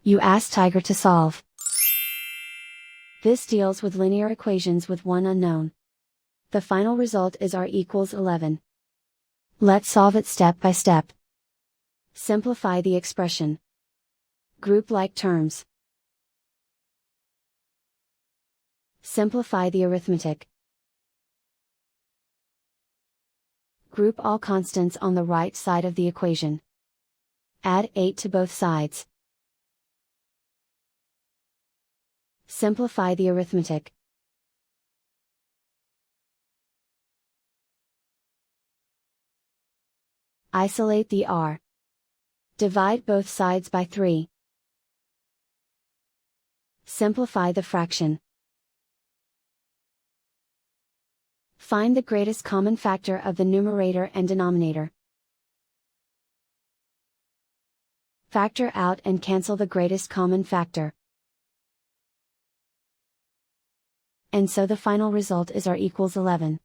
You ask Tiger to solve. This deals with linear equations with one unknown. The final result is r equals 11. Let's solve it step by step. Simplify the expression. Group like terms. Simplify the arithmetic. Group all constants on the right side of the equation. Add 8 to both sides. Simplify the arithmetic. Isolate the r. Divide both sides by 3. Simplify the fraction. Find the greatest common factor of the numerator and denominator. Factor out and cancel the greatest common factor. And so the final result is r equals 11.